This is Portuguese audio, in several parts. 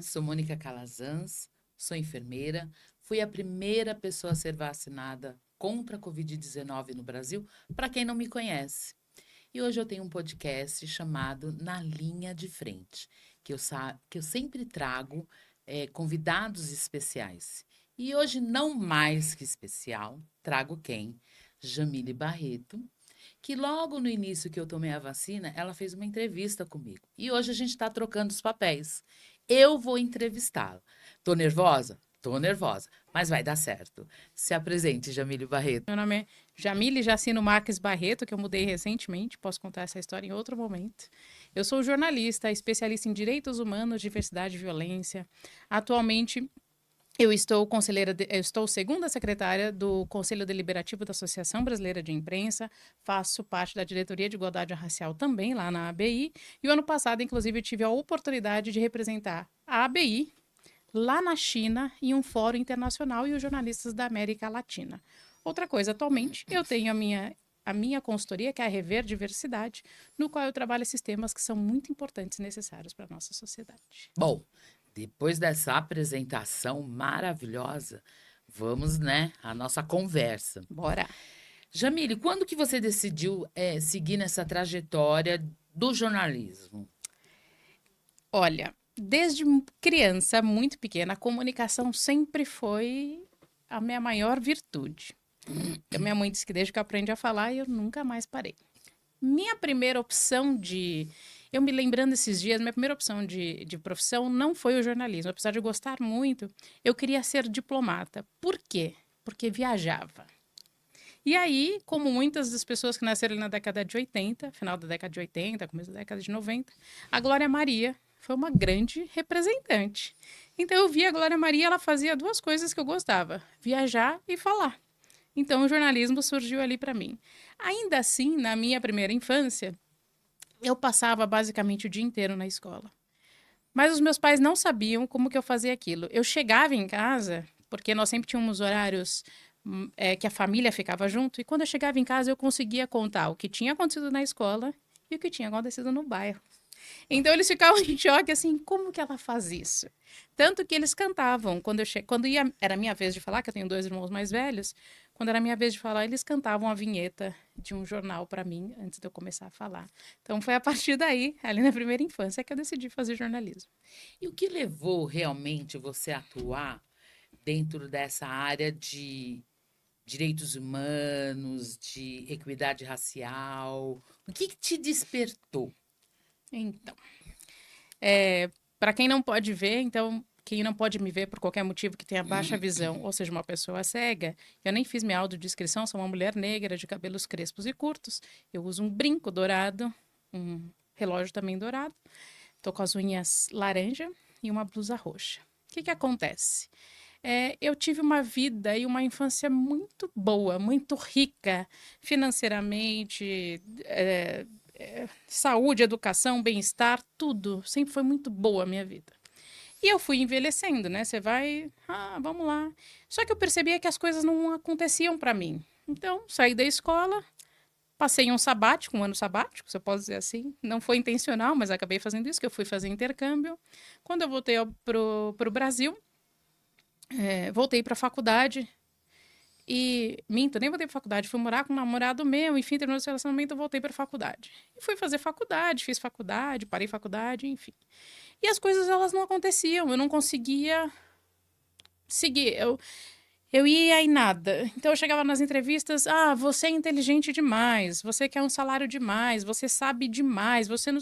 Sou Mônica Calazans, sou enfermeira, fui a primeira pessoa a ser vacinada contra a Covid-19 no Brasil, para quem não me conhece. E hoje eu tenho um podcast chamado Na Linha de Frente, que eu sempre trago convidados especiais. E hoje, não mais que especial, trago quem? Jamile Barreto, que logo no início que eu tomei a vacina, ela fez uma entrevista comigo. E hoje a gente está trocando os papéis. Eu vou entrevistá-la. Tô nervosa? Tô nervosa, mas vai dar certo. Se apresente, Jamile Barreto. Meu nome é Jamile Jacino Marques Barreto, que eu mudei recentemente, posso contar essa história em outro momento. Eu sou jornalista, especialista em direitos humanos, diversidade e violência. Atualmente, eu estou segunda secretária do Conselho Deliberativo da Associação Brasileira de Imprensa, faço parte da diretoria de igualdade racial também lá na ABI, e o ano passado, inclusive, eu tive a oportunidade de representar a ABI lá na China em um fórum internacional e os jornalistas da América Latina. Outra coisa, atualmente, eu tenho a minha consultoria, que é a Rever Diversidade, no qual eu trabalho esses temas que são muito importantes e necessários para a nossa sociedade. Bom, depois dessa apresentação maravilhosa, vamos, né, à nossa conversa. Bora! Jamile, quando que você decidiu seguir nessa trajetória do jornalismo? Olha, desde criança, muito pequena, a comunicação sempre foi a minha maior virtude. A minha mãe disse que desde que eu aprendi a falar, eu nunca mais parei. Minha primeira opção de. Eu me lembrando esses dias, minha primeira opção de profissão não foi o jornalismo. Apesar de eu gostar muito, eu queria ser diplomata. Por quê? Porque viajava. E aí, como muitas das pessoas que nasceram ali na década de 80, final da década de 80, começo da década de 90, a Glória Maria foi uma grande representante. Então eu via a Glória Maria, ela fazia duas coisas que eu gostava: viajar e falar. Então o jornalismo surgiu ali para mim. Ainda assim, na minha primeira infância, eu passava basicamente o dia inteiro na escola. Mas os meus pais não sabiam como que eu fazia aquilo. Eu chegava em casa, porque nós sempre tínhamos horários que a família ficava junto, e quando eu chegava em casa eu conseguia contar o que tinha acontecido na escola e o que tinha acontecido no bairro. Então eles ficavam em choque, assim, como que ela faz isso? Tanto que eles cantavam, era minha vez de falar, que eu tenho dois irmãos mais velhos, quando era minha vez de falar, eles cantavam a vinheta de um jornal para mim, antes de eu começar a falar. Então foi a partir daí, ali na primeira infância, que eu decidi fazer jornalismo. E o que levou realmente você a atuar dentro dessa área de direitos humanos, de equidade racial? O que te despertou? Então, para quem não pode ver, então, quem não pode me ver por qualquer motivo que tenha baixa visão, ou seja, uma pessoa cega, eu nem fiz minha audiodescrição, sou uma mulher negra de cabelos crespos e curtos, eu uso um brinco dourado, um relógio também dourado, tô com as unhas laranja e uma blusa roxa. O que que acontece? Eu tive uma vida e uma infância muito boa, muito rica financeiramente, saúde, educação, bem-estar, tudo. Sempre foi muito boa a minha vida. E eu fui envelhecendo, né? Você vai, vamos lá. Só que eu percebia que as coisas não aconteciam para mim. Então, saí da escola, passei um sabático, um ano sabático, se eu posso dizer assim. Não foi intencional, mas acabei fazendo isso, que eu fui fazer intercâmbio. Quando eu voltei pro Brasil, voltei para a faculdade e minto, nem voltei para faculdade, fui morar com um namorado meu, enfim, terminou esse relacionamento, eu voltei para faculdade. E fui fazer faculdade, fiz faculdade, parei faculdade, enfim. E as coisas elas não aconteciam, eu não conseguia seguir. Eu ia e nada. Então eu chegava nas entrevistas, você é inteligente demais, você quer um salário demais, você sabe demais, você não.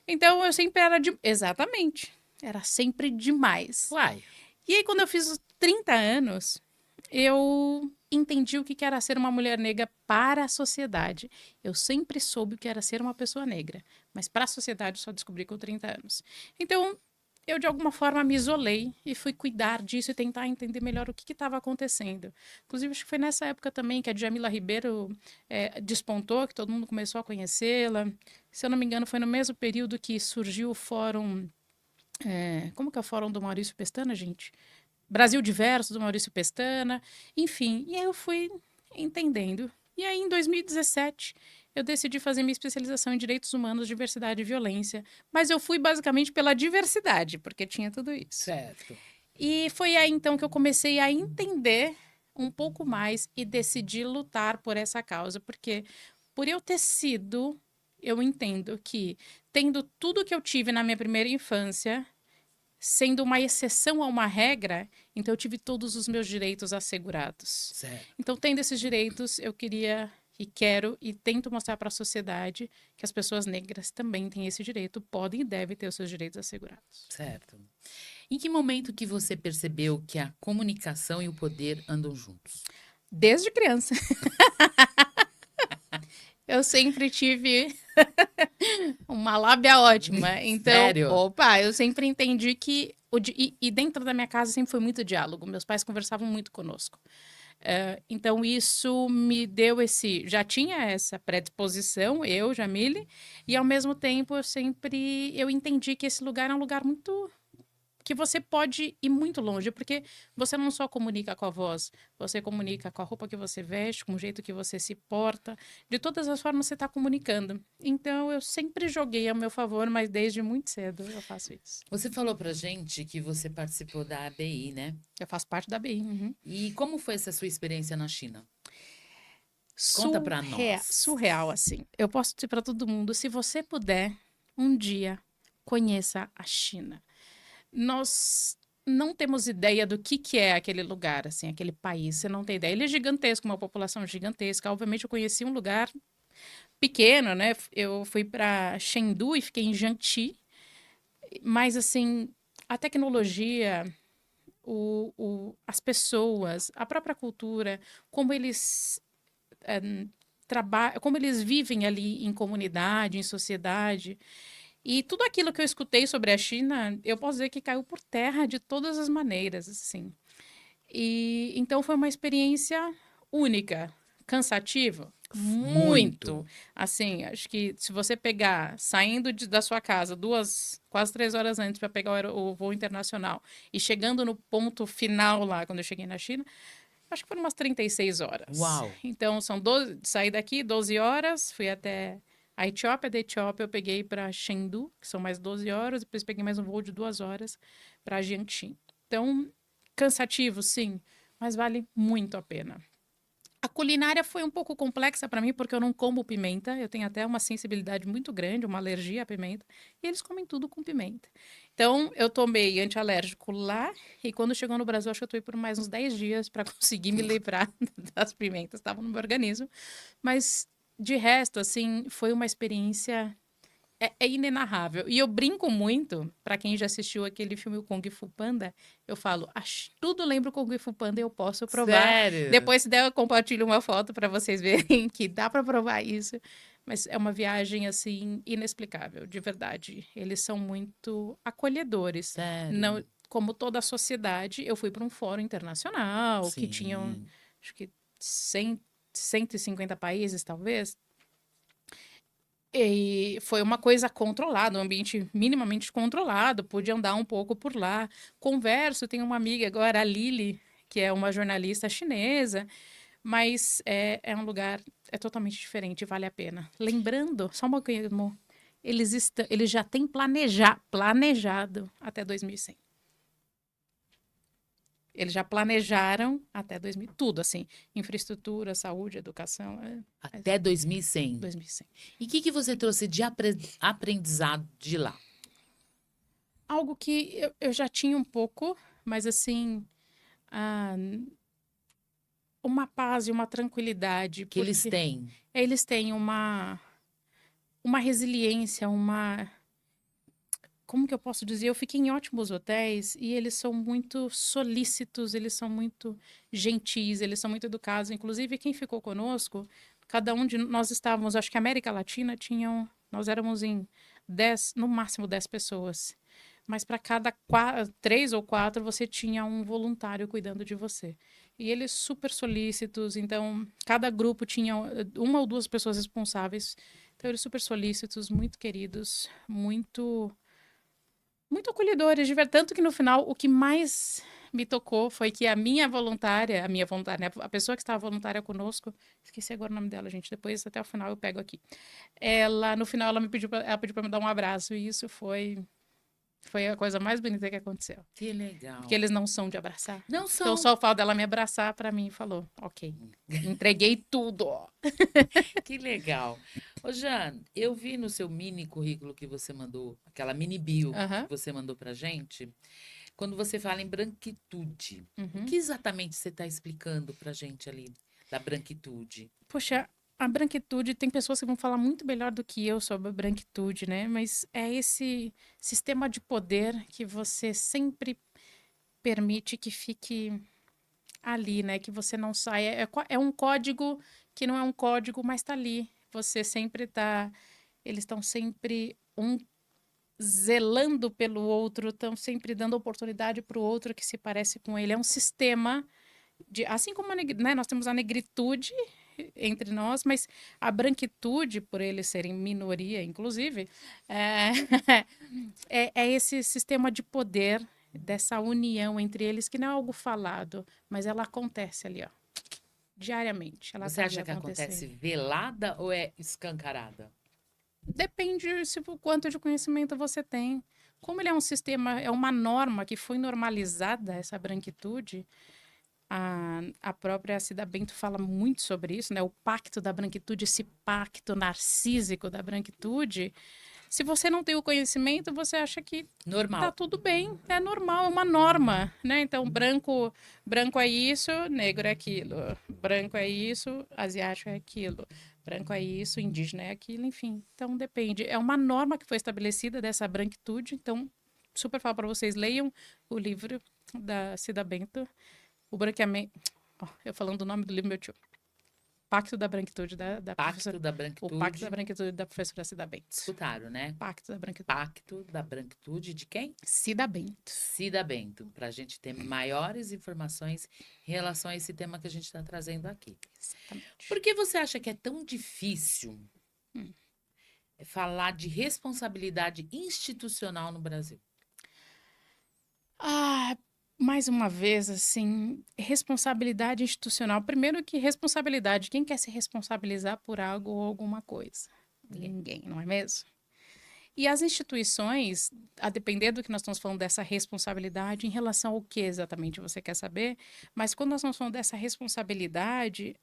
Então eu sempre era de. Exatamente. Era sempre demais. Uai, E aí, quando eu fiz os 30 anos, eu entendi o que era ser uma mulher negra para a sociedade. Eu sempre soube o que era ser uma pessoa negra, mas para a sociedade eu só descobri com 30 anos. Então, eu de alguma forma me isolei e fui cuidar disso e tentar entender melhor o que estava acontecendo. Inclusive, acho que foi nessa época também que a Djamila Ribeiro despontou, que todo mundo começou a conhecê-la. Se eu não me engano, foi no mesmo período que surgiu o fórum. Como que é o fórum do Maurício Pestana, gente? Brasil Diverso, do Maurício Pestana, enfim. E aí eu fui entendendo. E aí, em 2017, eu decidi fazer minha especialização em Direitos Humanos, Diversidade e Violência. Mas eu fui basicamente pela diversidade, porque tinha tudo isso. Certo. E foi aí, então, que eu comecei a entender um pouco mais e decidi lutar por essa causa. Porque por eu ter sido, eu entendo que, tendo tudo que eu tive na minha primeira infância, sendo uma exceção a uma regra, então eu tive todos os meus direitos assegurados. Certo. Então, tendo esses direitos, eu queria e quero e tento mostrar para a sociedade que as pessoas negras também têm esse direito, podem e devem ter os seus direitos assegurados. Certo. Em que momento que você percebeu que a comunicação e o poder andam juntos? Desde criança. Eu sempre tive uma lábia ótima. Então, Sério? opa, eu sempre entendi que. E dentro da minha casa sempre foi muito diálogo. Meus pais conversavam muito conosco. Então, isso me deu esse. Já tinha essa predisposição, eu, Jamile, e ao mesmo tempo eu entendi que esse lugar é um lugar muito. Que você pode ir muito longe, porque você não só comunica com a voz, você comunica com a roupa que você veste, com o jeito que você se porta, de todas as formas você está comunicando. Então, eu sempre joguei a meu favor, mas desde muito cedo eu faço isso. Você falou pra gente que você participou da ABI, né? Eu faço parte da BI. Uhum. E como foi essa sua experiência na China? Conta pra nós. Surreal, assim. Eu posso dizer para todo mundo, se você puder, um dia, conheça a China. Nós não temos ideia do que é aquele lugar, assim, aquele país. Você não tem ideia. Ele é gigantesco, uma população gigantesca. Obviamente, eu conheci um lugar pequeno, né? Eu fui para Chengdu e fiquei em Jiangxi. Mas, assim, a tecnologia, as pessoas, a própria cultura, como eles trabalham, como eles vivem ali em comunidade, em sociedade. E tudo aquilo que eu escutei sobre a China, eu posso dizer que caiu por terra de todas as maneiras, assim. E então foi uma experiência única, cansativa, muito. Assim, acho que se você pegar saindo da sua casa quase 3 horas antes para pegar o voo internacional e chegando no ponto final lá quando eu cheguei na China, acho que foram umas 36 horas. Uau! Então são 12, saí daqui 12 horas, fui até a Etiópia. Da Etiópia eu peguei para Chengdu, que são mais 12 horas, depois peguei mais um voo de 2 horas para Jiangxi. Então, cansativo, sim, mas vale muito a pena. A culinária foi um pouco complexa para mim, porque eu não como pimenta. Eu tenho até uma sensibilidade muito grande, uma alergia à pimenta. E eles comem tudo com pimenta. Então, eu tomei antialérgico lá. E quando chegou no Brasil, acho que eu tomei por mais uns 10 dias para conseguir me livrar das pimentas. Estavam no meu organismo. Mas, de resto, assim, foi uma experiência é inenarrável. E eu brinco muito, para quem já assistiu aquele filme o Kung Fu Panda, eu falo, tudo lembra o Kung Fu Panda e eu posso provar. Sério? Depois, se der, eu compartilho uma foto para vocês verem que dá para provar isso. Mas é uma viagem, assim, inexplicável, de verdade. Eles são muito acolhedores. Sério? Não, como toda a sociedade, eu fui para um fórum internacional, que tinham, Sim. acho que 100, 150 países, talvez. E foi uma coisa controlada, um ambiente minimamente controlado, pude andar um pouco por lá. Converso, tenho uma amiga agora, a Lili, que é uma jornalista chinesa, mas é um lugar totalmente diferente, vale a pena. Lembrando, só uma coisa, amor, eles já têm planejado até 2100. Eles já planejaram até 2000, tudo assim, infraestrutura, saúde, educação. Até 2100. 2100. E o que você trouxe de aprendizado de lá? Algo que eu já tinha um pouco, mas assim, uma paz e uma tranquilidade. Que eles porque têm? Eles têm uma resiliência, como que eu posso dizer? Eu fiquei em ótimos hotéis e eles são muito solícitos, eles são muito gentis, eles são muito educados. Inclusive, quem ficou conosco, cada um de nós estávamos, acho que a América Latina nós éramos em 10, no máximo 10 pessoas. Mas para cada 3 ou 4, você tinha um voluntário cuidando de você. E eles super solícitos, então cada grupo tinha uma ou duas pessoas responsáveis. Então eles super solícitos, muito queridos, muito acolhedores, tanto que no final o que mais me tocou foi que a voluntária, né, a pessoa que estava voluntária conosco, esqueci agora o nome dela, gente, depois até o final eu pego aqui. Ela, no final, ela pediu para me dar um abraço, e isso foi a coisa mais bonita que aconteceu. Que Porque legal. eles não são de abraçar. Não Então, são. só o fato dela me abraçar, para mim, falou, ok, entreguei tudo. Que legal. Ô, Jane, eu vi no seu mini currículo que você mandou, aquela mini bio que Aham, você mandou pra gente, quando você fala em branquitude, o uhum. que exatamente você está explicando pra gente ali da branquitude? Poxa, a branquitude, tem pessoas que vão falar muito melhor do que eu sobre a branquitude, né? Mas é esse sistema de poder que você sempre permite que fique ali, né? Que você não saia. É um código que não é um código, mas tá ali. Você sempre tá. Eles estão sempre zelando pelo outro, estão sempre dando oportunidade para o outro que se parece com ele. É um sistema de, assim como né, nós temos a negritude entre nós, mas a branquitude, por eles serem minoria, inclusive, é, é esse sistema de poder, dessa união entre eles, que não é algo falado, mas ela acontece ali, ó, diariamente. Ela Você tá ali acha que acontece acontecendo. velada ou é escancarada? Depende se o quanto de conhecimento você tem. Como ele é um sistema, é uma norma que foi normalizada, essa branquitude, a própria Cida Bento fala muito sobre isso, né? O pacto da branquitude, esse pacto narcísico da branquitude. Se você não tem o conhecimento, você acha que tá Normal. tudo bem, é normal, é uma norma, né? Então, branco é isso, negro é aquilo. Branco é isso, asiático é aquilo. Branco é isso, indígena é aquilo, enfim. Então, depende. É uma norma que foi estabelecida dessa branquitude. Então, super falo para vocês, leiam o livro da Cida Bento, o branqueamento. Oh, eu falando o nome do livro, meu tio. Pacto da Branquitude, da professora. Pacto da O Pacto da branquitude. Branquitude da professora Cida Bento. Escutaram, né? Pacto da Branquitude. Pacto da branquitude de quem? Cida Bento. Cida Bento, para a gente ter maiores informações em relação a esse tema que a gente está trazendo aqui. Exatamente. Por que você acha que é tão difícil Hum. falar de responsabilidade institucional no Brasil? Ah, mais uma vez, assim, responsabilidade institucional. Primeiro que responsabilidade, quem quer se responsabilizar por algo ou alguma coisa? Ninguém. Ninguém, não é mesmo? E as instituições, a depender do que nós estamos falando dessa responsabilidade, em relação ao que exatamente você quer saber, mas quando nós estamos falando dessa responsabilidade,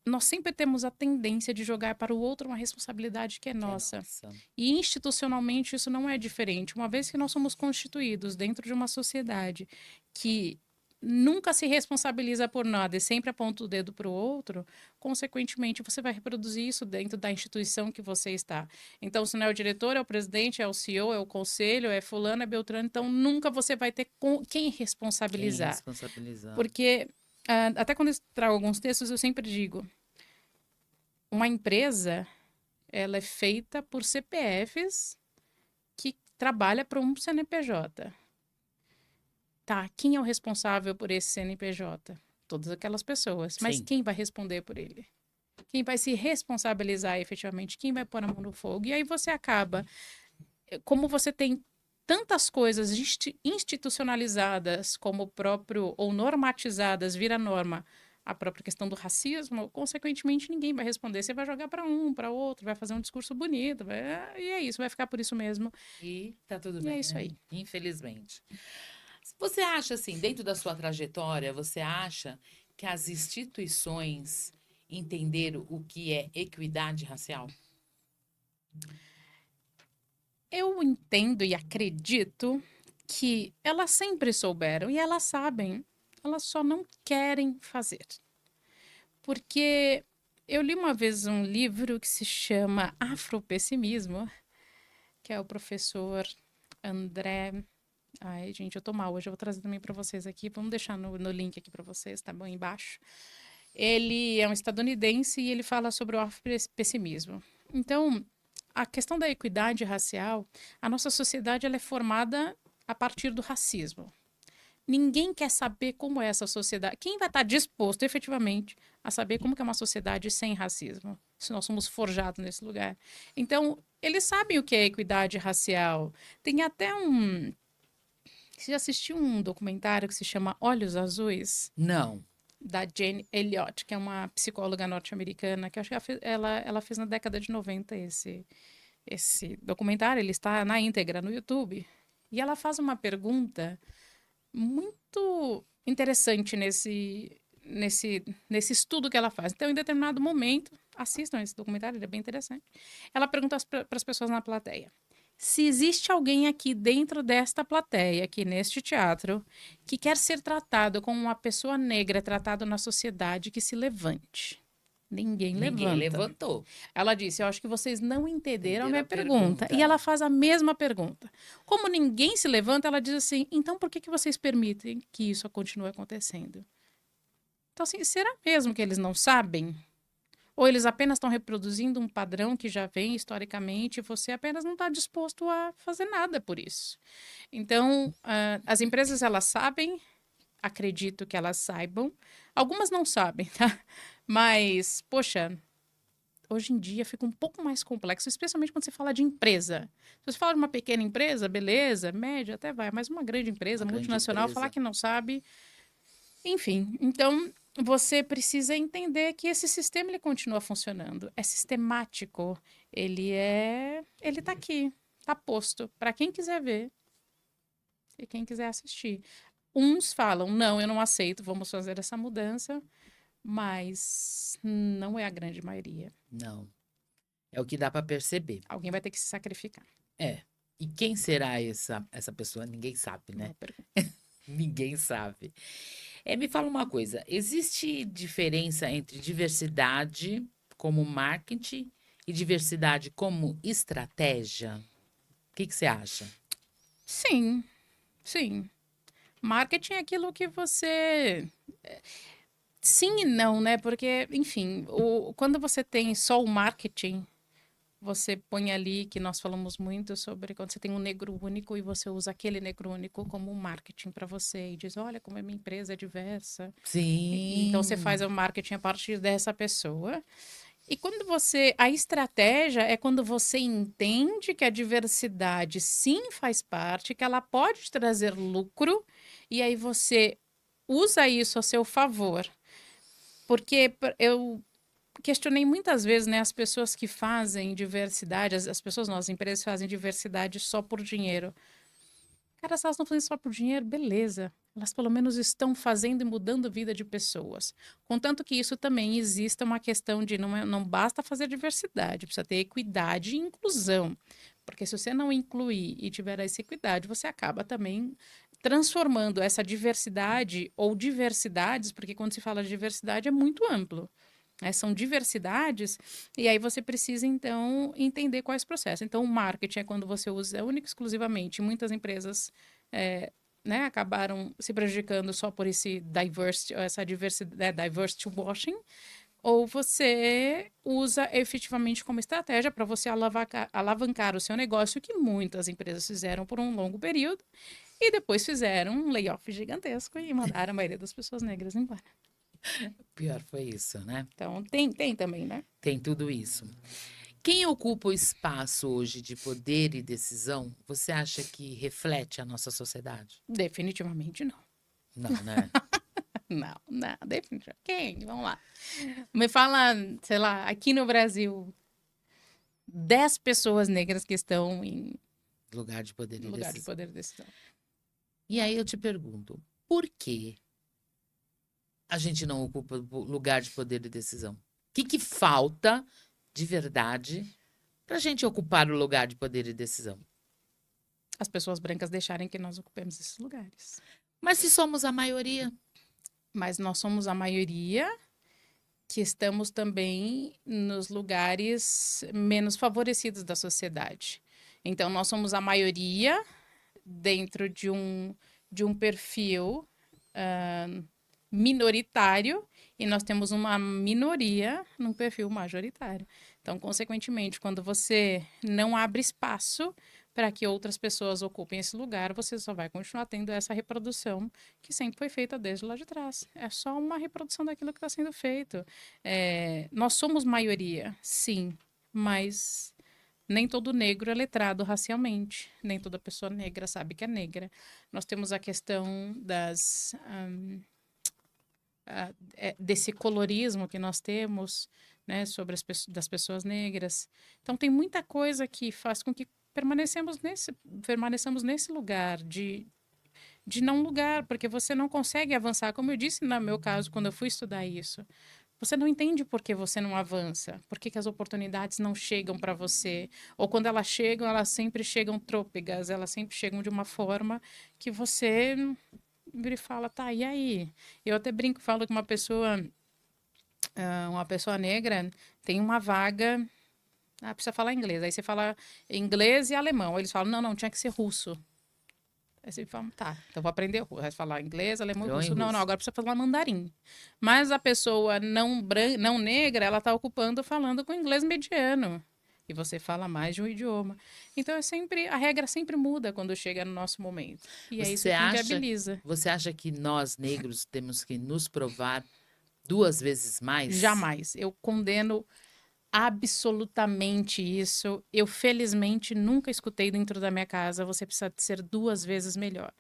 nós sempre temos a tendência de jogar para o outro uma responsabilidade que é Que é nossa. nossa. E institucionalmente isso não é diferente. Uma vez que nós somos constituídos dentro de uma sociedade que nunca se responsabiliza por nada e sempre aponta o dedo para o outro, consequentemente você vai reproduzir isso dentro da instituição que você está. Então, se não é o diretor, é o presidente, é o CEO, é o conselho, é fulano, é Beltrano, então nunca você vai ter quem Quem responsabilizar. responsabilizar? Porque até quando eu trago alguns textos, eu sempre digo, uma empresa, ela é feita por CPFs que trabalha para um CNPJ. Tá, quem é o responsável por esse CNPJ? Todas aquelas pessoas. Mas Sim. quem vai responder por ele? Quem vai se responsabilizar efetivamente? Quem vai pôr a mão no fogo? E aí você acaba, como você tem tantas coisas institucionalizadas como o próprio, ou normatizadas, vira norma, a própria questão do racismo, consequentemente ninguém vai responder. Você vai jogar para um, para outro, vai fazer um discurso bonito, e é isso, vai ficar por isso mesmo. E tá tudo E é bem, isso né? aí. Infelizmente. Você acha assim, dentro da sua trajetória, você acha que as instituições entenderam o que é equidade racial? Eu entendo e acredito que elas sempre souberam e elas sabem, elas só não querem fazer. Porque eu li uma vez um livro que se chama Afropessimismo, que é o professor André. Ai, gente, eu tô mal hoje, eu vou trazer também para vocês aqui. Vamos deixar no link aqui para vocês, tá bom? Embaixo. Ele é um estadunidense e ele fala sobre o afropessimismo. Então, a questão da equidade racial, a nossa sociedade ela é formada a partir do racismo. Ninguém quer saber como é essa sociedade. Quem vai estar disposto efetivamente a saber como que é uma sociedade sem racismo? Se nós somos forjados nesse lugar. Então, eles sabem o que é equidade racial. Tem até um Você já assistiu um documentário que se chama Olhos Azuis? Não. Da Jane Elliott, que é uma psicóloga norte-americana, que eu acho que ela fez na década de 90 esse documentário, ele está na íntegra no YouTube. E ela faz uma pergunta muito interessante nesse estudo que ela faz. Então, em determinado momento, assistam esse documentário, ele é bem interessante. Ela pergunta para as pessoas na plateia: se existe alguém aqui dentro desta plateia, aqui neste teatro, que quer ser tratado como uma pessoa negra, tratado na sociedade, que se levante. Ninguém Ninguém levanta. levantou. Ela disse: eu acho que vocês não entenderam a minha Entenderam a pergunta. E ela faz a mesma pergunta. Como ninguém se levanta, ela diz assim: então por que vocês permitem que isso continue acontecendo? Então, assim, será mesmo que eles não sabem? Ou eles apenas estão reproduzindo um padrão que já vem historicamente e você apenas não está disposto a fazer nada por isso? Então, as empresas, elas sabem, acredito que elas saibam. Algumas não sabem, tá? Mas, poxa, hoje em dia fica um pouco mais complexo, especialmente quando você fala de empresa. Se você fala de uma pequena empresa, beleza, média até vai, mas uma grande empresa, Uma grande multinacional, falar empresa. que não sabe, enfim. Então, você precisa entender que esse sistema ele continua funcionando, é sistemático, ele está aqui, está posto para quem quiser ver e quem quiser assistir. Uns falam, não, eu não aceito, vamos fazer essa mudança, mas não é a grande maioria. Não. É o que dá para perceber. Alguém vai ter que se sacrificar. É. E quem será essa pessoa? Ninguém sabe, né? Boa pergunta. Ninguém sabe. Me fala uma coisa: existe diferença entre diversidade como marketing e diversidade como estratégia? O que você acha? Sim, sim. Marketing é aquilo que você. Sim e não, né? Porque, enfim, quando você tem só o marketing, você põe ali, que nós falamos muito sobre quando você tem um negro único e você usa aquele negro único como marketing para você e diz: olha como a minha empresa é diversa. Então você faz Sim. o marketing a partir dessa pessoa. E quando você. A estratégia é quando você entende que a diversidade sim faz parte, que ela pode trazer lucro, e aí você usa isso a seu favor. Porque eu questionei muitas vezes, né, as pessoas que fazem diversidade, as pessoas, não, as empresas fazem diversidade só por dinheiro. Cara, se elas estão fazendo só por dinheiro, beleza. Elas pelo menos estão fazendo e mudando a vida de pessoas. Contanto que isso também exista uma questão de não basta fazer diversidade, precisa ter equidade e inclusão. Porque se você não incluir e tiver essa equidade, você acaba também transformando essa diversidade ou diversidades, porque quando se fala de diversidade é muito amplo, né? São diversidades, e aí você precisa, então, entender quais processos. Então, o marketing é quando você usa única e exclusivamente. Muitas empresas né, acabaram se prejudicando só por essa diversidade, diversity washing, ou você usa efetivamente como estratégia para você alavancar o seu negócio, que muitas empresas fizeram por um longo período, e depois fizeram um layoff gigantesco e mandaram a maioria das pessoas negras embora. Pior foi isso, né? Então, tem também, né? Tem tudo isso. Quem ocupa o espaço hoje de poder e decisão, você acha que reflete a nossa sociedade? Definitivamente não. Não, né? Não, definitivamente. Quem? Vamos lá. Me fala, sei lá, aqui no Brasil, 10 pessoas negras que estão em Lugar de poder e lugar de decisão. poder de decisão. E aí eu te pergunto, por que a gente não ocupa o lugar de poder e decisão? O que falta de verdade para a gente ocupar o lugar de poder e decisão? As pessoas brancas deixarem que nós ocupemos esses lugares. Mas se somos a maioria, Mas nós somos a maioria que estamos também nos lugares menos favorecidos da sociedade. Então, nós somos a maioria dentro de um perfil minoritário e nós temos uma minoria num perfil majoritário. Então, consequentemente, quando você não abre espaço para que outras pessoas ocupem esse lugar, você só vai continuar tendo essa reprodução que sempre foi feita desde lá de trás. É só uma reprodução daquilo que está sendo feito. Nós somos maioria, sim, mas Nem todo negro é letrado racialmente, nem toda pessoa negra sabe que é negra. Nós temos a questão desse colorismo que nós temos, né, sobre das pessoas negras. Então, tem muita coisa que faz com que permaneçamos nesse lugar de não lugar, porque você não consegue avançar. Como eu disse no meu caso, quando eu fui estudar isso, você não entende por que você não avança, por que as oportunidades não chegam para você, ou quando elas chegam, elas sempre chegam trôpegas, elas sempre chegam de uma forma que você vira e fala, tá, e aí? Eu até brinco, falo que uma pessoa negra tem uma vaga, precisa falar inglês, aí você fala inglês e alemão, eles falam, não, tinha que ser russo. Aí você fala, tá, então vou aprender russo. Vai falar inglês, alemão e Virou em russo. Não, russo. agora precisa falar mandarim. Mas a pessoa não negra, ela está ocupando falando com inglês mediano. E você fala mais de um idioma. Então, a regra sempre muda quando chega no nosso momento. E é isso Você que acha, inviabiliza. você acha que nós, negros, temos que nos provar 2 vezes mais? Jamais. Eu condeno absolutamente isso. Eu, felizmente, nunca escutei dentro da minha casa. Você precisa ser 2 vezes melhor.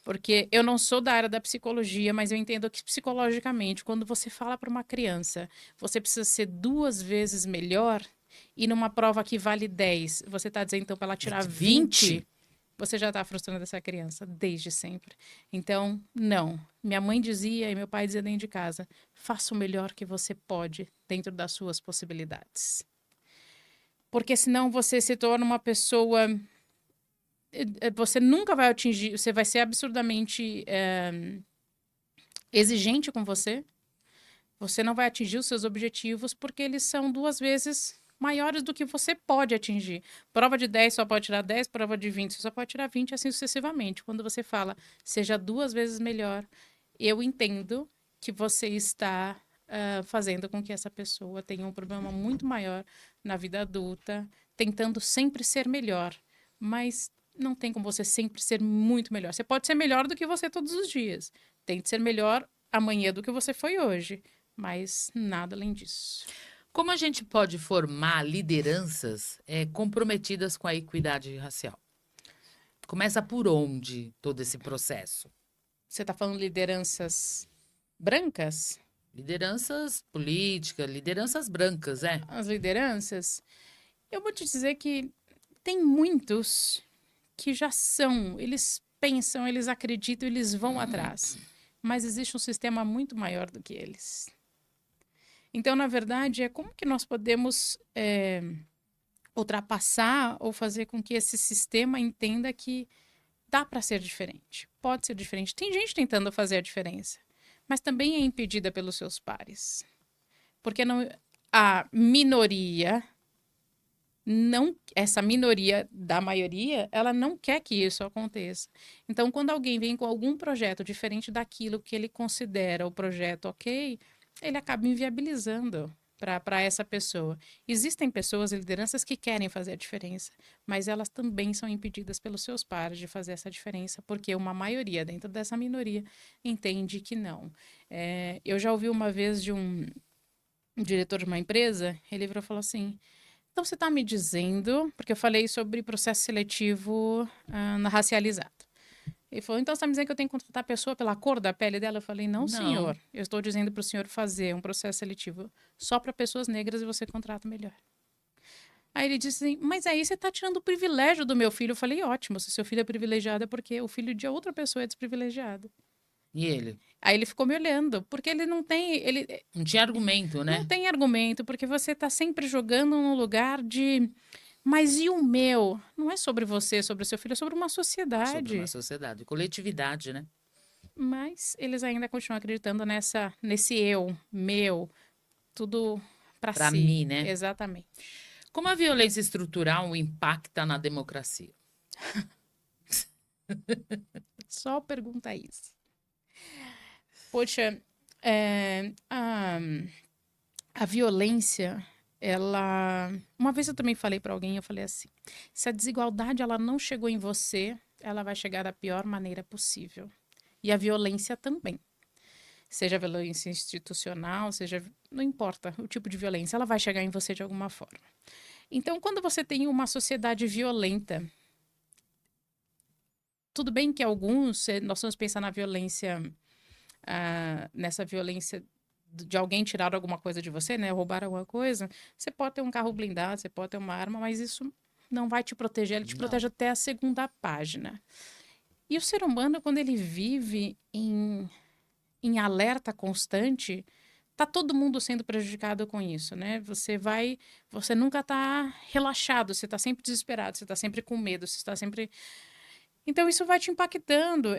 Porque eu não sou da área da psicologia, mas eu entendo que psicologicamente, quando você fala para uma criança, você precisa ser 2 vezes melhor, e numa prova que vale 10, você está dizendo então para ela tirar 20, você já está frustrando essa criança desde sempre. Então, não. Minha mãe dizia e meu pai dizia dentro de casa: faça o melhor que você pode dentro das suas possibilidades. Porque senão você se torna uma pessoa. Você nunca vai atingir, você vai ser absurdamente exigente com você. Você não vai atingir os seus objetivos porque eles são 2 vezes maiores do que você pode atingir. Prova de 10 só pode tirar 10, prova de 20 você só pode tirar 20, assim sucessivamente. Quando você fala seja 2 vezes melhor, eu entendo que você está fazendo com que essa pessoa tenha um problema muito maior na vida adulta, tentando sempre ser melhor. Mas não tem como você sempre ser muito melhor. Você pode ser melhor do que você todos os dias. Tente ser melhor amanhã do que você foi hoje. Mas nada além disso. Como a gente pode formar lideranças comprometidas com a equidade racial? Começa por onde todo esse processo? Você está falando lideranças brancas? Lideranças políticas, lideranças brancas, é? As lideranças? Eu vou te dizer que tem muitos que já são, eles pensam, eles acreditam, eles vão atrás. Mas existe um sistema muito maior do que eles. Então, na verdade, é como que nós podemos ultrapassar ou fazer com que esse sistema entenda que dá para ser diferente, pode ser diferente. Tem gente tentando fazer a diferença, mas também é impedida pelos seus pares. Porque não, a minoria, não, essa minoria da maioria, ela não quer que isso aconteça. Então, quando alguém vem com algum projeto diferente daquilo que ele considera o projeto ok, ele acaba inviabilizando para essa pessoa. Existem pessoas e lideranças que querem fazer a diferença, mas elas também são impedidas pelos seus pares de fazer essa diferença, porque uma maioria dentro dessa minoria entende que não. Eu já ouvi uma vez de um diretor de uma empresa, ele virou e falou assim: então você está me dizendo, porque eu falei sobre processo seletivo racializado. Ele falou, então você está me dizendo que eu tenho que contratar a pessoa pela cor da pele dela? Eu falei, não, senhor. Eu estou dizendo para o senhor fazer um processo seletivo só para pessoas negras e você contrata melhor. Aí ele disse assim, mas aí você está tirando o privilégio do meu filho. Eu falei, ótimo, se seu filho é privilegiado é porque o filho de outra pessoa é desprivilegiado. E ele? Aí ele ficou me olhando, porque ele não tem... Não tinha argumento, né? Não tem argumento, porque você está sempre jogando num lugar de... Mas e o meu? Não é sobre você, sobre o seu filho, é sobre uma sociedade. Sobre uma sociedade, coletividade, né? Mas eles ainda continuam acreditando nesse eu, meu, tudo para Para si. mim, né? Exatamente. Como a violência estrutural impacta na democracia? Só pergunta isso. Poxa, a violência, ela... Uma vez eu também falei para alguém, eu falei assim, se a desigualdade ela não chegou em você, ela vai chegar da pior maneira possível. E a violência também. Seja violência institucional, seja... Não importa o tipo de violência, ela vai chegar em você de alguma forma. Então, quando você tem uma sociedade violenta, tudo bem que nós vamos pensar na violência, nessa violência de alguém tirar alguma coisa de você, né? Roubar alguma coisa. Você pode ter um carro blindado, você pode ter uma arma, mas isso não vai te proteger, ele te Não. protege até a segunda página. E o ser humano, quando ele vive em alerta constante, tá todo mundo sendo prejudicado com isso, né? Você nunca tá relaxado, você tá sempre desesperado, você tá sempre com medo, você está sempre. Então isso vai te impactando.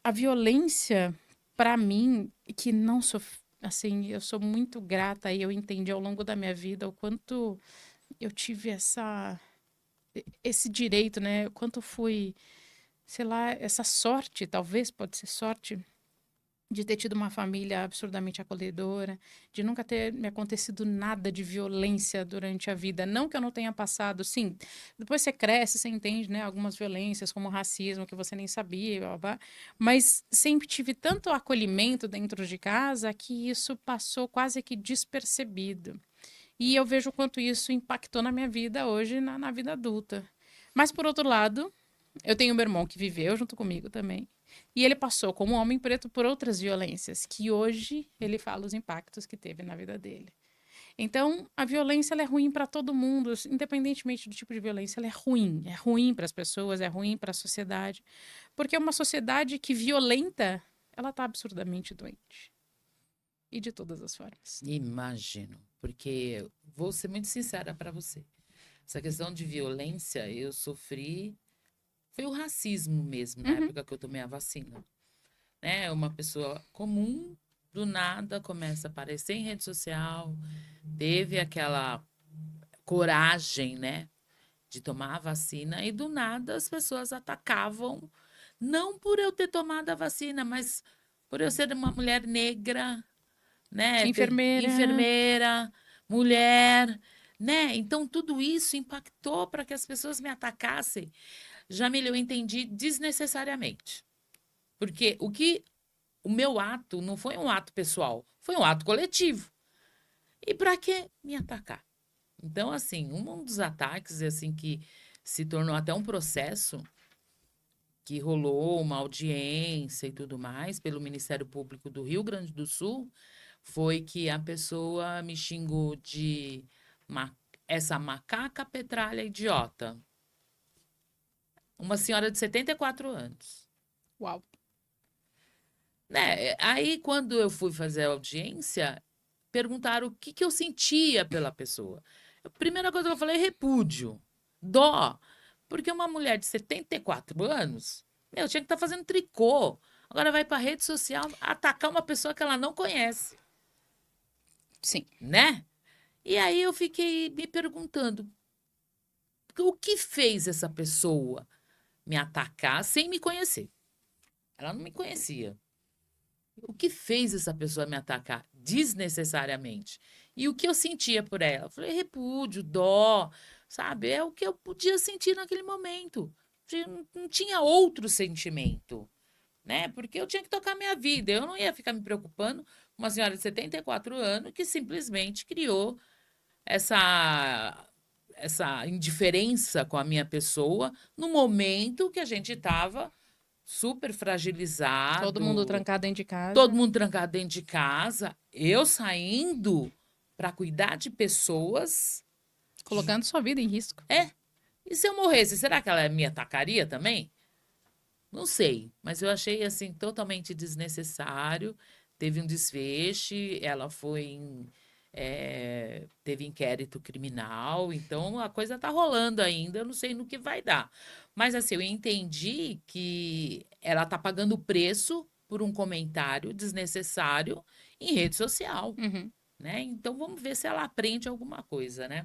A violência, para mim, que não sou assim, eu sou muito grata e eu entendi ao longo da minha vida o quanto eu tive esse direito, né? O quanto fui, sei lá, essa sorte, talvez pode ser sorte de ter tido uma família absurdamente acolhedora, de nunca ter me acontecido nada de violência durante a vida. Não que eu não tenha passado, sim. Depois você cresce, você entende, né? Algumas violências, como racismo, que você nem sabia, blá, blá, blá. Mas sempre tive tanto acolhimento dentro de casa que isso passou quase que despercebido. E eu vejo o quanto isso impactou na minha vida hoje, na vida adulta. Mas, por outro lado, eu tenho meu irmão que viveu junto comigo também. E ele passou como homem preto por outras violências, que hoje ele fala os impactos que teve na vida dele. Então, a violência ela é ruim para todo mundo, independentemente do tipo de violência, ela é ruim. É ruim para as pessoas, é ruim para a sociedade. Porque é uma sociedade que violenta, ela está absurdamente doente. E de todas as formas. Imagino, porque vou ser muito sincera para você. Essa questão de violência, eu sofri, foi o racismo mesmo, na Uhum. época que eu tomei a vacina. Né? Uma pessoa comum, do nada, começa a aparecer em rede social, teve aquela coragem, né, de tomar a vacina, e do nada as pessoas atacavam, não por eu ter tomado a vacina, mas por eu ser uma mulher negra, né? Enfermeira. Enfermeira, mulher, né? Então tudo isso impactou para que as pessoas me atacassem. Jamília, eu entendi desnecessariamente. Porque o meu ato não foi um ato pessoal, foi um ato coletivo. E para que me atacar? Então, assim, um dos ataques assim que se tornou até um processo que rolou uma audiência e tudo mais pelo Ministério Público do Rio Grande do Sul foi que a pessoa me xingou de ma essa macaca petralha idiota. Uma senhora de 74 anos. Uau. Né? Aí, quando eu fui fazer a audiência, perguntaram o que eu sentia pela pessoa. A primeira coisa que eu falei é repúdio, dó. Porque uma mulher de 74 anos, meu, tinha que estar fazendo tricô. Agora vai para a rede social atacar uma pessoa que ela não conhece, Sim. né? E aí eu fiquei me perguntando, o que fez essa pessoa me atacar sem me conhecer? Ela não me conhecia. O que fez essa pessoa me atacar desnecessariamente? E o que eu sentia por ela? Eu falei, repúdio, dó, sabe? É o que eu podia sentir naquele momento. Não tinha outro sentimento, né? Porque eu tinha que tocar minha vida. Eu não ia ficar me preocupando com uma senhora de 74 anos que simplesmente criou essa essa indiferença com a minha pessoa no momento que a gente estava super Todo mundo fragilizado, trancado dentro de todo casa. mundo trancado dentro de casa, eu saindo para cuidar de pessoas. Colocando sua vida em risco. É, e se eu morresse, será que ela me atacaria também? Não sei, mas eu achei assim totalmente desnecessário. Teve um desfecho, ela foi teve inquérito criminal, então a coisa tá rolando ainda, eu não sei no que vai dar. Mas assim, eu entendi que ela tá pagando o preço por um comentário desnecessário em rede social, Uhum. né? Então vamos ver se ela aprende alguma coisa, né?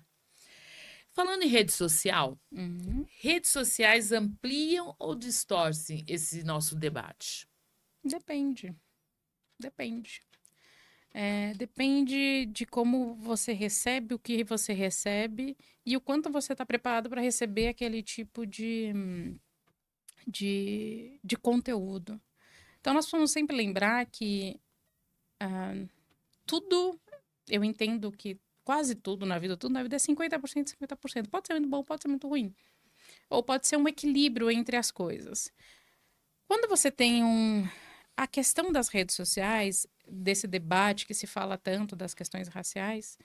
Falando em rede social, Uhum. redes sociais ampliam ou distorcem esse nosso debate? Depende. Depende. Depende de como você recebe, o que você recebe e o quanto você está preparado para receber aquele tipo de conteúdo. Então, nós vamos sempre lembrar que tudo, eu entendo que quase tudo na vida é 50%, 50%. Pode ser muito bom, pode ser muito ruim. Ou pode ser um equilíbrio entre as coisas. Quando você tem a questão das redes sociais, desse debate que se fala tanto das questões raciais,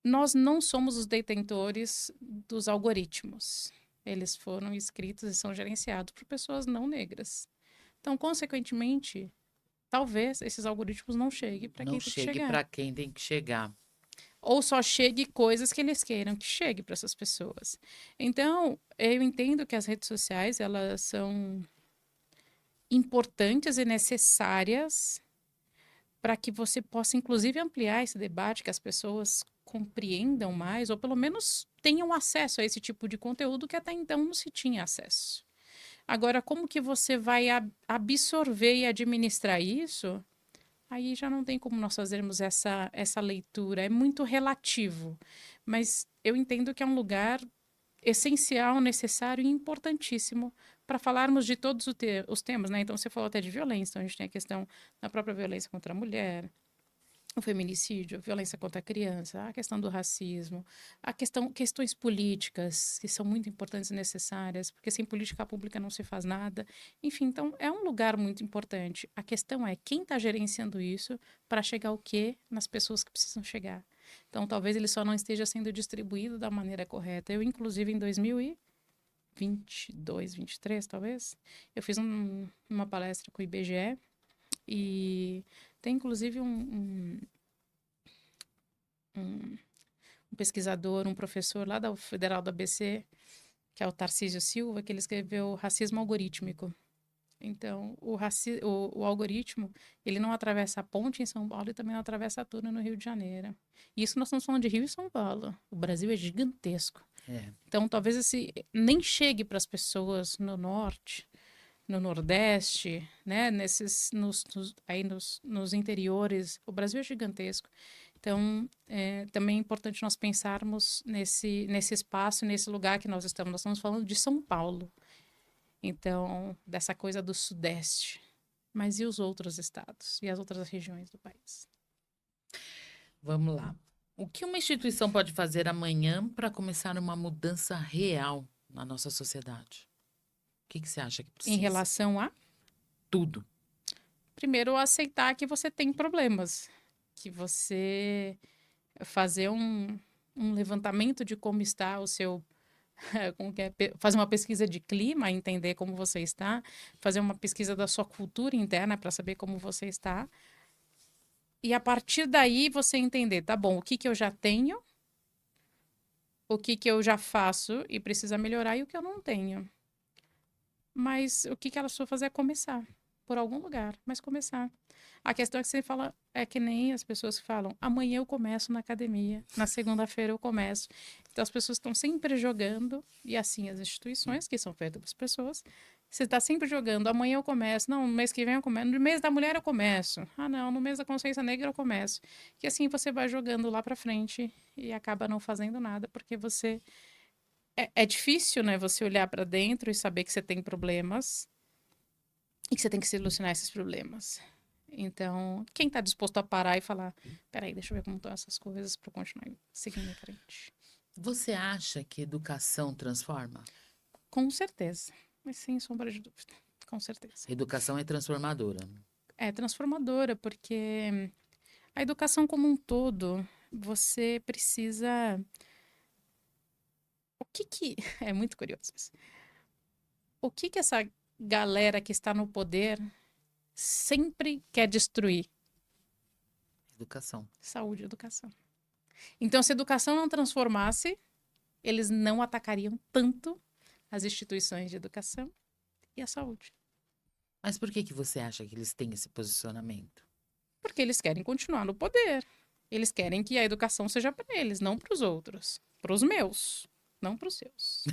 nós não somos os detentores dos algoritmos. Eles foram escritos e são gerenciados por pessoas não negras. Então, consequentemente, talvez esses algoritmos não cheguem para Não quem tem que chegue chegar. para quem tem que chegar. Ou só chegue coisas que eles queiram que chegue para essas pessoas. Então, eu entendo que as redes sociais, elas são importantes e necessárias para que você possa, inclusive, ampliar esse debate, que as pessoas compreendam mais, ou pelo menos tenham acesso a esse tipo de conteúdo que até então não se tinha acesso. Agora, como que você vai absorver e administrar isso? Aí já não tem como nós fazermos essa leitura. É muito relativo. Mas eu entendo que é um lugar essencial, necessário e importantíssimo para falarmos de todos os temas, né? Então, você falou até de violência. Então, a gente tem a questão da própria violência contra a mulher, o feminicídio, a violência contra a criança, a questão do racismo, questões políticas, que são muito importantes e necessárias, porque sem política pública não se faz nada. Enfim, então é um lugar muito importante. A questão é quem está gerenciando isso para chegar o quê nas pessoas que precisam chegar. Então, talvez ele só não esteja sendo distribuído da maneira correta. Eu, inclusive, em 2022, 23, talvez, eu fiz uma palestra com o IBGE e tem, inclusive, um, um pesquisador, um professor lá da Federal do ABC, que é o Tarcísio Silva, que ele escreveu Racismo Algorítmico. Então, o algoritmo, ele não atravessa a ponte em São Paulo e também não atravessa tudo no Rio de Janeiro. E isso nós estamos falando de Rio e São Paulo. O Brasil é gigantesco. É. Então, talvez nem chegue para as pessoas no norte, no nordeste, né, nos interiores. O Brasil é gigantesco. Então, também é importante nós pensarmos nesse espaço, nesse lugar que nós estamos. Nós estamos falando de São Paulo. Então, dessa coisa do Sudeste. Mas e os outros estados? E as outras regiões do país? Vamos lá. O que uma instituição pode fazer amanhã para começar uma mudança real na nossa sociedade? O que você acha que Em precisa? relação a, Tudo. primeiro, aceitar que você tem problemas. Que você fazer um levantamento de como está o seu como que é, fazer uma pesquisa de clima, entender como você está, fazer uma pesquisa da sua cultura interna para saber como você está. E a partir daí você entender, tá bom, o que eu já tenho, o que eu já faço e precisa melhorar e o que eu não tenho. Mas o que elas precisam fazer é começar, por algum lugar, mas começar. A questão é que você fala, é que nem as pessoas que falam, amanhã eu começo na academia, na segunda-feira eu começo. Então as pessoas estão sempre jogando, e assim as instituições, que são feitas para as pessoas, você está sempre jogando, amanhã eu começo, não, no mês que vem eu começo, no mês da mulher eu começo, ah não, no mês da consciência negra eu começo. E assim você vai jogando lá para frente e acaba não fazendo nada, porque você é difícil, né, você olhar para dentro e saber que você tem problemas e que você tem que solucionar esses problemas. Então, quem está disposto a parar e falar, peraí, deixa eu ver como estão essas coisas para continuar seguindo em frente. Você acha que educação transforma? Com certeza, mas sem sombra de dúvida, com certeza. Educação é transformadora. É transformadora, porque a educação como um todo, você precisa... É muito curioso isso. O que essa galera que está no poder sempre quer destruir? Educação. Saúde e educação. Então, se a educação não transformasse, eles não atacariam tanto as instituições de educação e a saúde. Mas por que você acha que eles têm esse posicionamento? Porque eles querem continuar no poder. Eles querem que a educação seja para eles, não para os outros. Para os meus, não para os seus.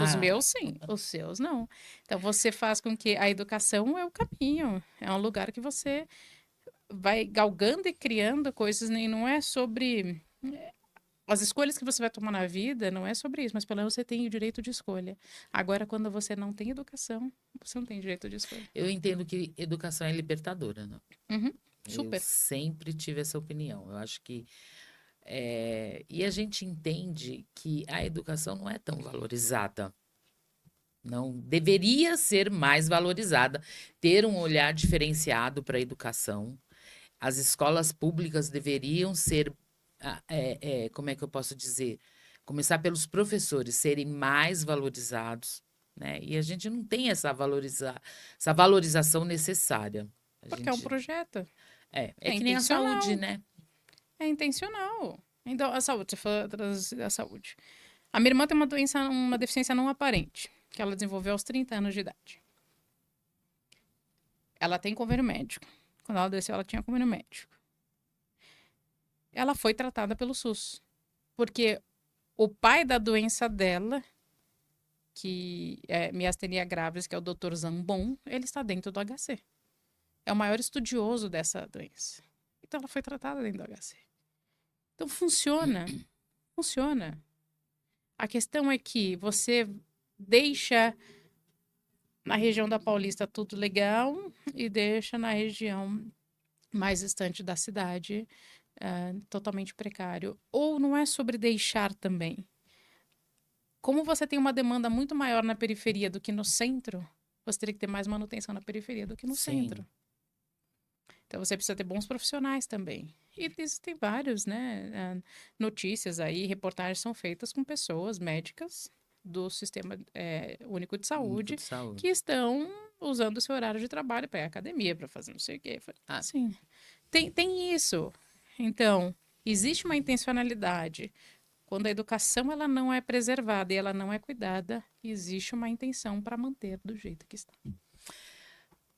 Os meus, sim. Os seus, não. Então, você faz com que a educação é o caminho. É um lugar que você vai galgando e criando coisas. E não é sobre... As escolhas que você vai tomar na vida não é sobre isso, mas pelo menos você tem o direito de escolha. Agora, quando você não tem educação, você não tem direito de escolha. Eu entendo que educação é libertadora, né? Uhum, Eu super. sempre tive essa opinião. Eu acho que E a gente entende que a educação não é tão valorizada. Não deveria ser mais valorizada, ter um olhar diferenciado para a educação. As escolas públicas deveriam ser, como é que eu posso dizer? Começar pelos professores serem mais valorizados, né? E a gente não tem essa valorização necessária. A Porque é um gente projeto. é É que nem a saúde, intencional. né? É intencional. Então, a saúde, você falou da saúde. A minha irmã tem uma doença, uma deficiência não aparente, que ela desenvolveu aos 30 anos de idade. Ela tem convênio médico. Quando ela adoeceu, ela tinha convênio médico. Ela foi tratada pelo SUS. Porque o pai da doença dela, que é miastenia graves, que é o Dr. Zambon, ele está dentro do HC. É o maior estudioso dessa doença. Então ela foi tratada dentro do HC. Então funciona. Funciona. A questão é que você deixa na região da Paulista tudo legal e deixa na região mais distante da cidade totalmente precário. Ou não é sobre deixar também. Como você tem uma demanda muito maior na periferia do que no centro, você teria que ter mais manutenção na periferia do que no Sim. centro. Então você precisa ter bons profissionais também. E existem vários, né? Notícias aí, reportagens são feitas com pessoas médicas do Sistema Único de Único Saúde de que saúde. estão usando o seu horário de trabalho para ir à academia, para fazer não sei o quê. Ah, Sim, tem isso. Então, existe uma intencionalidade. Quando a educação ela não é preservada e ela não é cuidada, existe uma intenção para manter do jeito que está.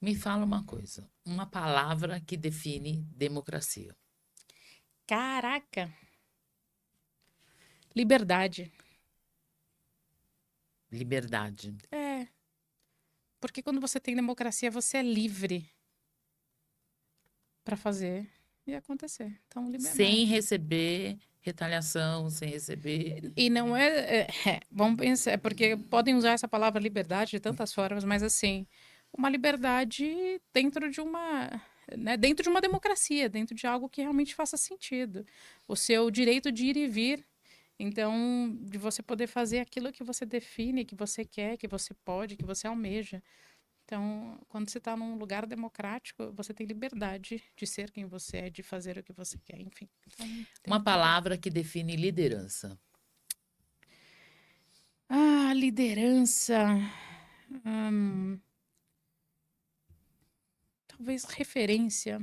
me fala uma coisa, uma palavra que define democracia. Caraca! Liberdade. Liberdade. É, porque quando você tem democracia, você é livre para fazer e acontecer. Então, Sem liberdade. receber retaliação, sem receber. E não vamos pensar, porque podem usar essa palavra liberdade de tantas formas, mas assim, uma liberdade dentro de uma, né, dentro de uma democracia, dentro de algo que realmente faça sentido. O seu direito de ir e vir. Então, de você poder fazer aquilo que você define, que você quer, que você pode, que você almeja. Então, quando você está num lugar democrático, você tem liberdade de ser quem você é, de fazer o que você quer, enfim. Então, tem Uma muito a ver. palavra que define liderança. Ah, liderança. Talvez referência.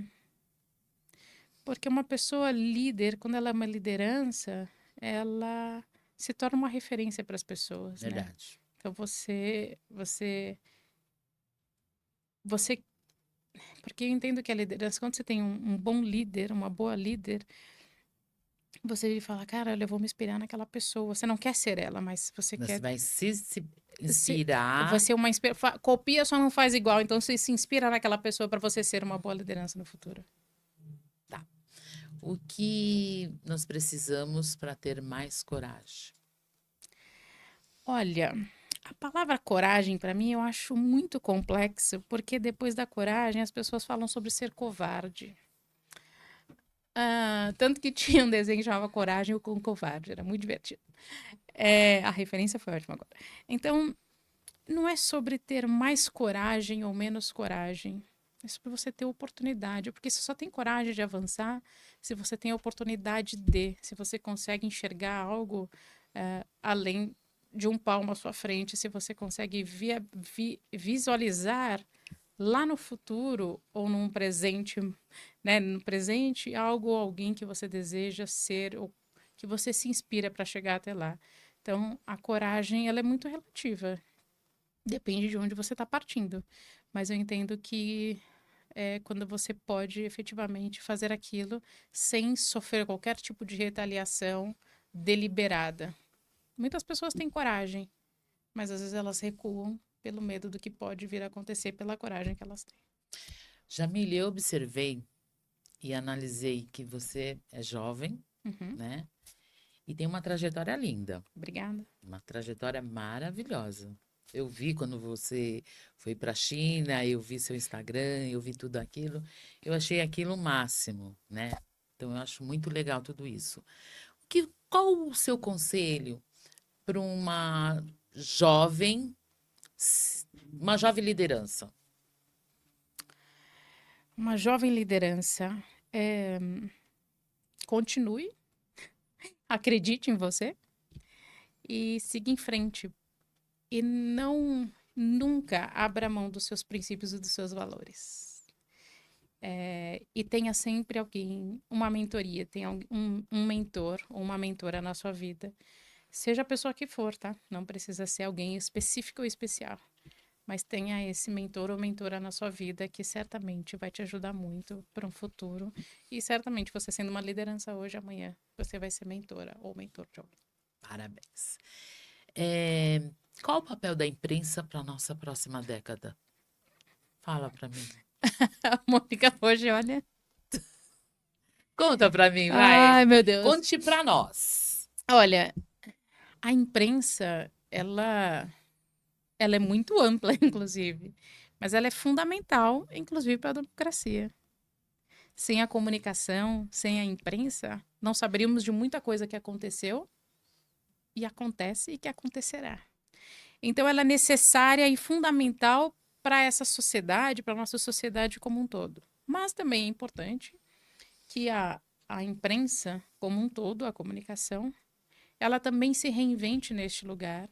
Porque uma pessoa líder, quando ela é uma liderança, ela se torna uma referência para as pessoas, né? Verdade. Então, você porque eu entendo que a liderança, quando você tem um bom líder, uma boa líder, você fala, cara, eu vou me inspirar naquela pessoa. Você não quer ser ela, mas você Você quer vai se se, inspirar. você é uma copia, só não faz igual. Então você se inspira naquela pessoa para você ser uma boa liderança no futuro. Tá. O que nós precisamos para ter mais coragem? Olha, a palavra coragem para mim eu acho muito complexo, porque depois da coragem as pessoas falam sobre ser covarde. Tanto que tinha um desenho que chamava Coragem com Covarde, era muito divertido. A referência foi ótima agora. Então, não é sobre ter mais coragem ou menos coragem. É sobre você ter oportunidade. Porque você só tem coragem de avançar se você tem a oportunidade de. Se você consegue enxergar algo além de um palmo à sua frente. Se você consegue visualizar lá no futuro ou num presente, né? No presente, algo ou alguém que você deseja ser ou que você se inspira para chegar até lá. Então, a coragem, ela é muito relativa. Depende de onde você está partindo. Mas eu entendo que é quando você pode efetivamente fazer aquilo sem sofrer qualquer tipo de retaliação deliberada. Muitas pessoas têm coragem, mas às vezes elas recuam pelo medo do que pode vir a acontecer pela coragem que elas têm. Jamile, eu observei e analisei que você é jovem, Uhum, né? E tem uma trajetória linda, obrigada. uma trajetória maravilhosa. Eu vi quando você foi para a China, eu vi seu Instagram, eu vi tudo aquilo. Eu achei aquilo o máximo, né? Então, eu acho muito legal tudo isso. Qual o seu conselho para jovem, uma jovem liderança? Uma jovem liderança, continue, acredite em você e siga em frente. E não, nunca abra mão dos seus princípios e dos seus valores. E tenha sempre alguém, uma mentoria, tenha um mentor ou uma mentora na sua vida. Seja a pessoa que for, tá? Não precisa ser alguém específico ou especial. Mas tenha esse mentor ou mentora na sua vida que certamente vai te ajudar muito para um futuro. E certamente você sendo uma liderança hoje, amanhã, você vai ser mentora ou mentor de alguém. Parabéns. É, qual o papel da imprensa para a nossa próxima década? Fala para mim. A Mônica hoje, olha. Conta para mim, vai. Ai, meu Deus. Conte para nós. Olha, a imprensa, ela é muito ampla, inclusive. Mas ela é fundamental, inclusive, para a democracia. Sem a comunicação, sem a imprensa, não saberíamos de muita coisa que aconteceu e acontece e que acontecerá. Então, ela é necessária e fundamental para essa sociedade, para a nossa sociedade como um todo. Mas também é importante que a imprensa como um todo, a comunicação, ela também se reinvente neste lugar,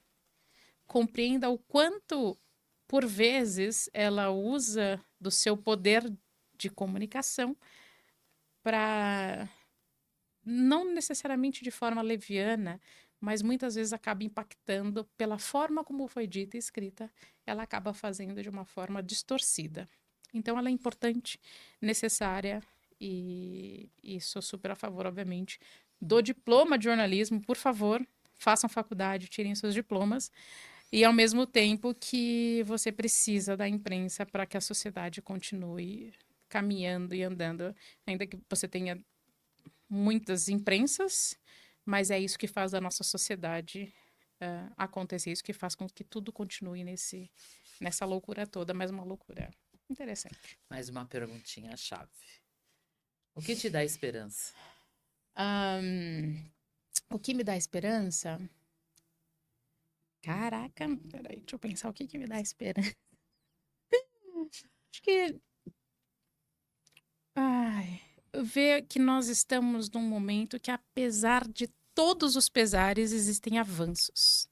compreenda o quanto, por vezes, ela usa do seu poder de comunicação para, não necessariamente de forma leviana, mas muitas vezes acaba impactando pela forma como foi dita e escrita, ela acaba fazendo de uma forma distorcida. Então, ela é importante, necessária e sou super a favor, obviamente, do diploma de jornalismo. Por favor, façam faculdade, tirem seus diplomas. E ao mesmo tempo que você precisa da imprensa para que a sociedade continue caminhando e andando, ainda que você tenha muitas imprensas, mas é isso que faz a nossa sociedade acontecer, isso que faz com que tudo continue nessa loucura toda, mas uma loucura interessante. Mais uma perguntinha-chave. O que te dá esperança? O que me dá esperança? Caraca, peraí, deixa eu pensar o que me dá esperança. Acho que. Ai, ver que nós estamos num momento que, apesar de todos os pesares, existem avanços.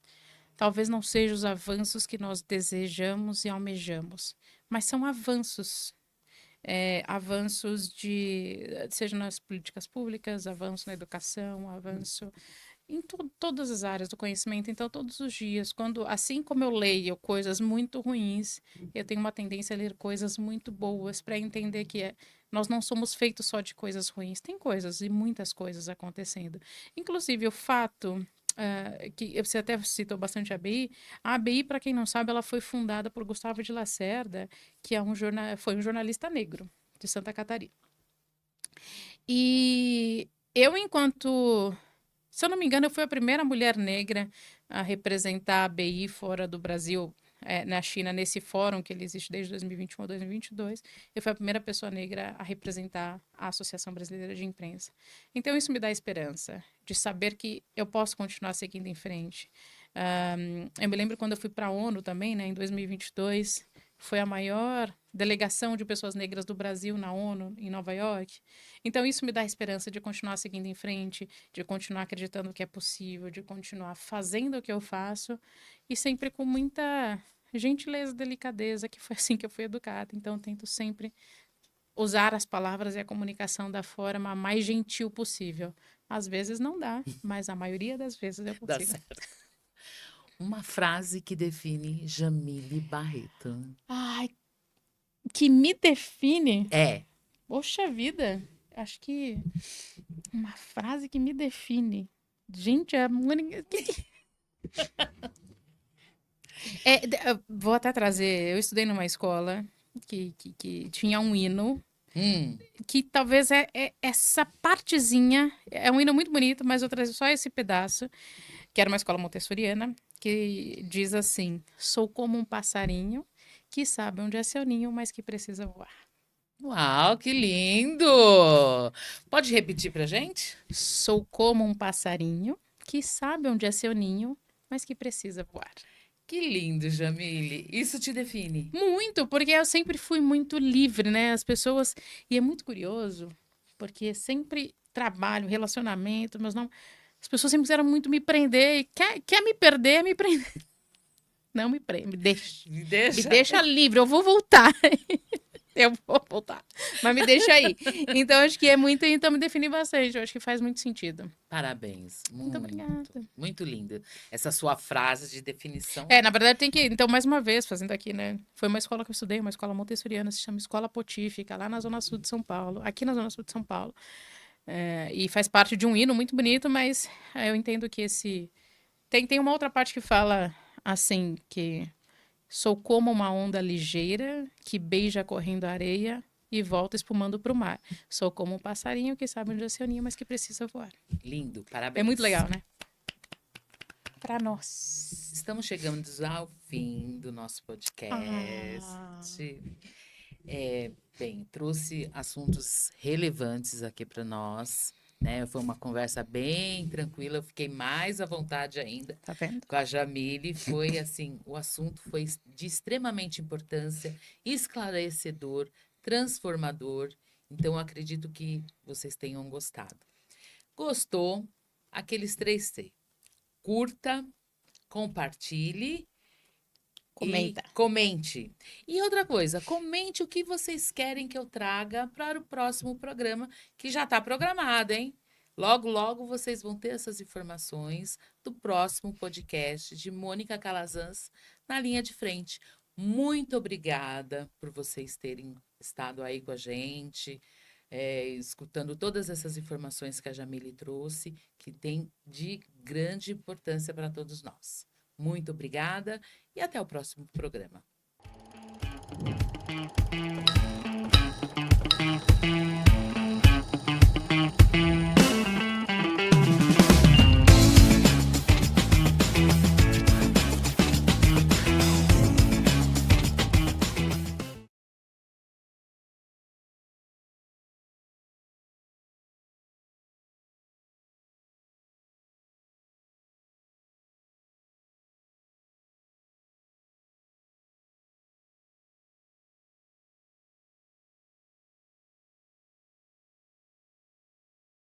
Talvez não sejam os avanços que nós desejamos e almejamos, mas são avanços. Avanços seja nas políticas públicas, avanço na educação, avanço em todas as áreas do conhecimento. Então, todos os dias, assim como eu leio coisas muito ruins, eu tenho uma tendência a ler coisas muito boas para entender que nós não somos feitos só de coisas ruins. Tem coisas e muitas coisas acontecendo. Inclusive, o fato que você até citou bastante a ABI, para quem não sabe, ela foi fundada por Gustavo de Lacerda, que foi um jornalista negro de Santa Catarina. E eu, se eu não me engano, eu fui a primeira mulher negra a representar a ABI fora do Brasil, na China, nesse fórum que ele existe desde 2021 a 2022. Eu fui a primeira pessoa negra a representar a Associação Brasileira de Imprensa. Então, isso me dá esperança de saber que eu posso continuar seguindo em frente. Eu me lembro quando eu fui para a ONU também, né, em 2022, foi a maior delegação de pessoas negras do Brasil na ONU, em Nova York. Então, isso me dá esperança de continuar seguindo em frente, de continuar acreditando que é possível, de continuar fazendo o que eu faço e sempre com muita gentileza, delicadeza, que foi assim que eu fui educada. Então, eu tento sempre usar as palavras e a comunicação da forma mais gentil possível. Às vezes não dá, mas a maioria das vezes eu Dá consigo. certo. Uma frase que define Jamile Barreto. Ai, que me define? É. Poxa vida, acho que uma frase que me define. Gente, a Mônica. Eu vou até trazer. Eu estudei numa escola que tinha um hino, que talvez é essa partezinha. É um hino muito bonito, mas eu trago só esse pedaço, que era uma escola montessoriana, que diz assim: sou como um passarinho que sabe onde é seu ninho, mas que precisa voar. Uau, que lindo! Pode repetir pra gente? Sou como um passarinho que sabe onde é seu ninho, mas que precisa voar. Que lindo, Jamile. Isso te define. Muito, porque eu sempre fui muito livre, né? As pessoas. E é muito curioso, porque sempre trabalho, relacionamento, mas não. As pessoas sempre quiseram muito me prender. E quer me perder, me prender. Não me prende, me deixa. Me Me deixa. deixa livre, eu vou voltar. Eu vou voltar. Mas me deixa aí. Então, acho que é muito. Então, me define bastante. Eu acho que faz muito sentido. Parabéns. Muito obrigada. Muito lindo. Essa sua frase de definição. É, na verdade tem que. Então, mais uma vez, fazendo aqui, né? Foi uma escola que eu estudei, uma escola montessoriana, se chama Escola Poti, fica lá na Zona Sul de São Paulo, aqui na Zona Sul de São Paulo. E faz parte de um hino muito bonito, mas eu entendo que esse. Tem uma outra parte que fala assim, que sou como uma onda ligeira que beija correndo a areia e volta espumando para o mar. Sou como um passarinho que sabe onde é seu ninho, mas que precisa voar. Lindo, parabéns. É muito legal, né? Para nós. Estamos chegando ao fim do nosso podcast. Bem, trouxe assuntos relevantes aqui para nós, né? Foi uma conversa bem tranquila, eu fiquei mais à vontade ainda Tá vendo? com a Jamile. Foi assim, o assunto foi de extremamente importância, esclarecedor, transformador. Então, eu acredito que vocês tenham gostado. Gostou? Aqueles 3C. Curta, compartilhe Comenta. e comente. E outra coisa, comente o que vocês querem que eu traga para o próximo programa, que já está programado, hein? Logo, logo vocês vão ter essas informações do próximo podcast de Mônica Calazans na linha de frente. Muito obrigada por vocês terem estado aí com a gente, escutando todas essas informações que a Jamile trouxe, que tem de grande importância para todos nós. Muito obrigada e até o próximo programa.